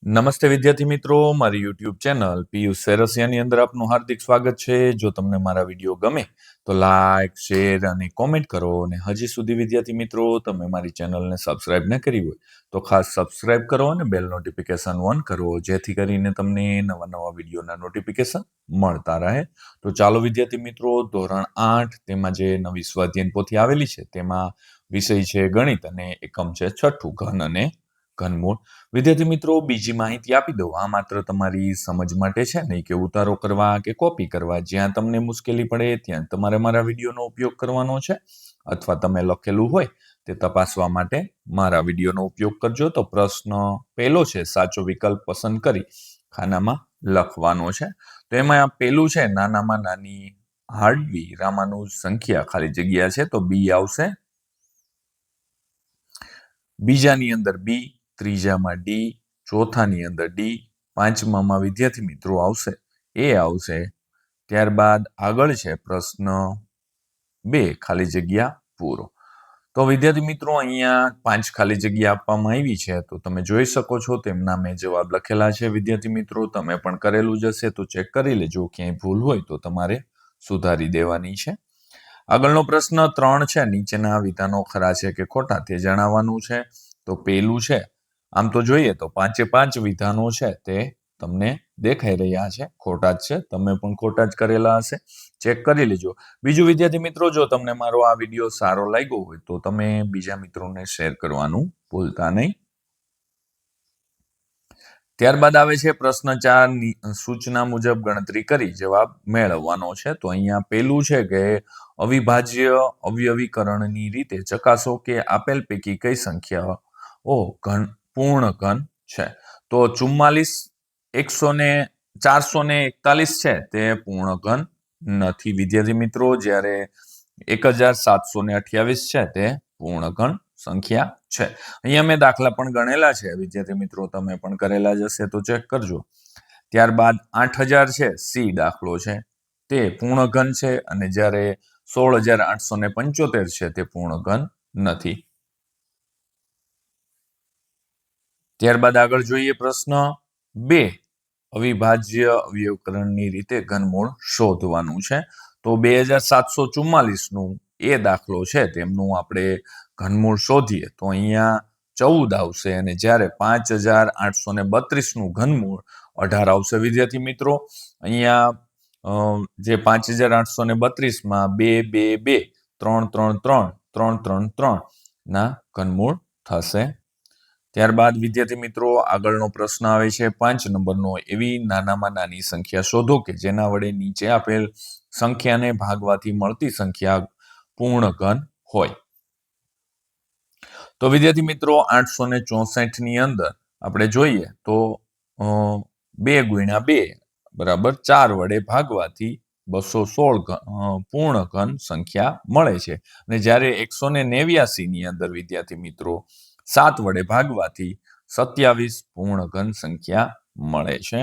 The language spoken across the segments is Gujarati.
નમસ્તે વિદ્યાર્થી મિત્રો, મારી યુટ્યુબ ચેનલ પિયુષ સેરસિયાની અંદર આપનું હાર્દિક સ્વાગત છે। જો તમને મારા વિડીયો ગમે તો લાઈક, શેર અને કોમેન્ટ કરો અને હજી સુધી વિદ્યાર્થી મિત્રો તમે મારી ચેનલને સબસ્ક્રાઇબ ન કરી હોય તો ખાસ સબસ્ક્રાઇબ કરો અને બેલ નોટિફિકેશન ઓન કરો, જેથી કરીને તમને નવા નવા વિડીયોના નોટિફિકેશન મળતા રહે। તો ચાલો વિદ્યાર્થી મિત્રો, ધોરણ 8 તેમાં જે નવી સ્વાધ્યાયન પોથી આવેલી છે તેમાં વિષય છે ગણિત અને એકમ છે છઠ્ઠું, ઘન અને ઘનમૂળ। વિદ્યાર્થી મિત્રો, બીજી માહિતી આપી દઉં, આ માત્ર તમારી સમજ માટે છે, નહીં કે ઉતારો કરવા કે કોપી કરવા। જ્યાં તમને મુશ્કેલી પડે ત્યાં તમારે મારા વિડીયોનો ઉપયોગ કરવાનો છે, અથવા તમે લખેલું હોય તે તપાસવા માટે મારા વિડીયોનો ઉપયોગ કરજો। તો પ્રશ્ન પહેલો છે, સાચો વિકલ્પ પસંદ કરી ખાનામાં લખવાનો છે। તો એમાં પહેલું છે, નાનામાં નાની હાર્ડવી રામાનુજ સંખ્યા, ખાલી જગ્યા છે તો બી આવશે। બીજાની અંદર બી, ત્રીજામાં ડી, ચોથાની અંદર ડી, પાંચમામાં વિદ્યાર્થી મિત્રો આવશે એ આવશે। ત્યારબાદ આગળ છે પ્રશ્ન 2, ખાલી જગ્યા પૂરો। તો વિદ્યાર્થી મિત્રો, અહીંયા 5 ખાલી જગ્યા આપવામાં આવી છે, તો તમે જોઈ શકો છો તેમના મેં જવાબ લખેલા છે। વિદ્યાર્થી મિત્રો, તમે પણ કરેલું જ હશે તો ચેક કરી લેજો, ક્યાંય ભૂલ હોય તો તમારે સુધારી દેવાની છે। આગળનો પ્રશ્ન 3 છે, નીચેના વિધાનો ખરા છે કે ખોટા તે જણાવવાનું છે। તો પહેલું છે, આમ તો જોઈએ તો 5 વિધાનો છે તે તમને દેખાઈ રહ્યા છે, ખોટા જ છે, તમે પણ ખોટા જ કરેલા હશે, ચેક કરી લેજો। બીજું વિદ્યાર્થી મિત્રો, જો તમને મારો આ વિડીયો સારો લાગ્યો હોય તો તમે બીજા મિત્રોને શેર કરવાનું ભૂલતા નહીં। ત્યારબાદ આવે છે પ્રશ્ન 4, સૂચના મુજબ ગણતરી કરી જવાબ મેળવવાનો છે। તો અહીંયા પહેલું છે કે અવિભાજ્ય અવયવીકરણની રીતે ચકાસો કે આપેલ પૈકી કઈ સંખ્યા પૂર્ણ ઘન છે। તો 44 441 છે તે પૂર્ણ ઘન નથી વિદ્યાર્થી મિત્રો, જ્યારે 1728 છે તે પૂર્ણ ઘન સંખ્યા છે। અહીંયા મેં દાખલા પણ ગણેલા છે વિદ્યાર્થી મિત્રો, તમે પણ કરેલા જ હશે તો ચેક કરજો। ત્યારબાદ 8000 છે, સી દાખલો છે, તે પૂર્ણ ઘન છે, અને જ્યારે 16875 છે તે પૂર્ણ ઘન નથી। ત્યારબાદ આગળ જોઈએ પ્રશ્ન 2, અવિભાજ્ય અવયવીકરણની રીતે ઘનમૂળ શોધવાનું છે। તો 2744 નું એ દાખલો છે તેમનું આપણે ઘનમૂળ શોધીએ તો અહીંયા 14 આવશે, અને જ્યારે 5832 નું ઘનમૂળ 18 આવશે વિદ્યાર્થી મિત્રો। અહીંયા જે 5832 માં 2 2 2 3 3 3 3 3 3 ના ઘનમૂળ થશે। ત્યારબાદ વિદ્યાર્થી મિત્રો, આગળનો પ્રશ્ન આવે છે 5 નંબરનો, એવી નાનામાં નાની સંખ્યા શોધો કે જેના વડે નીચે આપેલ સંખ્યાને ભાગવાથી મળતી સંખ્યા પૂર્ણ ઘન હોય। તો વિદ્યાર્થી મિત્રો, 864 ની અંદર આપણે જોઈએ તો 2 ગુણ્યા 2 બરાબર 4 વડે ભાગવાથી 216 પૂર્ણ ઘન સંખ્યા મળે છે, અને જ્યારે 189 ની અંદર વિદ્યાર્થી મિત્રો 7 વડે ભાગવાથી 27 પૂર્ણ ઘન સંખ્યા મળે છે।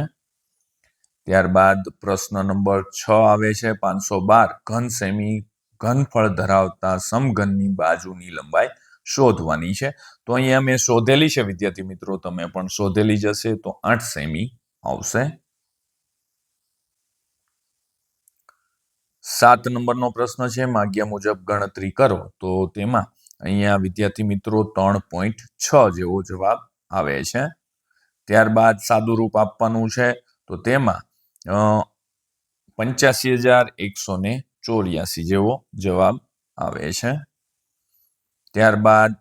ત્યારબાદ પ્રશ્ન નંબર 6 આવે છે 512, ઘન સેમી ઘનફળ ધરાવતા સમઘનની બાજુની લંબાઈ શોધવાની છે। તો અહીંયા મેં શોધેલી છે વિદ્યાર્થી મિત્રો, તમે પણ શોધેલી જ હશે તો 8 સેમી આવશે। 7 નંબરનો પ્રશ્ન છે, માગ્યા મુજબ ગણતરી કરો। તો તેમાં અહીંયા વિદ્યાર્થી મિત્રો 3.6 જેવો જવાબ આવે છે। ત્યારબાદ સાદું રૂપ આપવાનું છે, તો તેમાં 85184 જેવો જવાબ આવે છે। ત્યારબાદ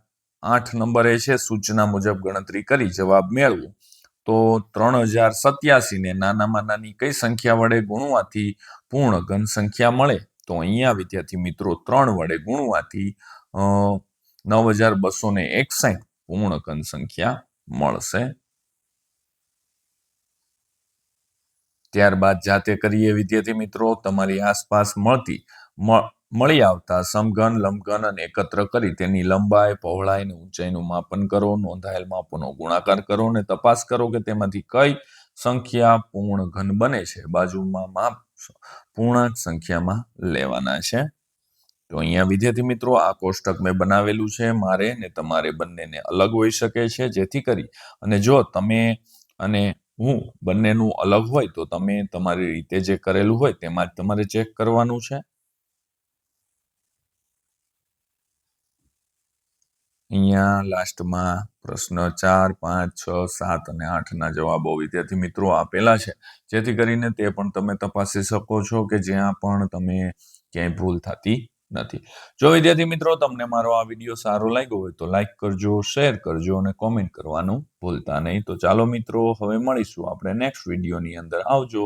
8 નંબરે છે, સૂચના મુજબ ગણતરી કરી જવાબ મેળવો। તો 3087 ને નાનામાં નાની કઈ સંખ્યા વડે ગુણવાથી પૂર્ણ ઘન સંખ્યા મળે? તો અહીંયા વિદ્યાર્થી મિત્રો 3 વડે ગુણવાથી 9261 પૂર્ણ ઘન સંખ્યા મળશે। ત્યારબાદ જાતે કરીએ વિદ્યાર્થી મિત્રો, તમારી આસપાસ મળી આવતા સમઘન, લંબઘન અને એકત્ર કરી તેની લંબાઈ, પહોળાઈ અને ઊંચાઈનું માપન કરો, નોંધાયેલ માપોનો ગુણાકાર કરો અને તપાસ કરો કે તેમાંથી કઈ સંખ્યા પૂર્ણ ઘન બને છે। બાજુમાં માપ પૂર્ણાંક સંખ્યામાં લેવાના છે। તો અહીંયા વિદ્યાર્થી મિત્રો, આ કોષ્ટક મેં બનાવેલું છે, મારે ને તમારે બંનેને અલગ હોઈ શકે છે, જેથી કરી અને જો તમે અને હું બંનેનું અલગ હોય તો તમે તમારી રીતે જે કરેલું હોય તેમાં જ તમારે ચેક કરવાનું છે. અહીંયા લાસ્ટમાં પ્રશ્ન 4, 5, 6, 7 અને 8ના જવાબો વિદ્યાર્થી મિત્રો આપેલા છે, જેથી કરીને તે પણ તમે તપાસી શકો છો કે જ્યાં પણ તમે ક્યાંય ભૂલ થતી નથી. જો વિદ્યાર્થી મિત્રો તમને મારો આ વિડીયો સારો લાગ્યો હોય તો લાઈક કરજો, શેર કરજો અને કોમેન્ટ કરવાનું ભૂલતા નહીં. તો ચાલો મિત્રો, હવે મળીશું આપણે નેક્સ્ટ વિડીયોની અંદર. આવજો.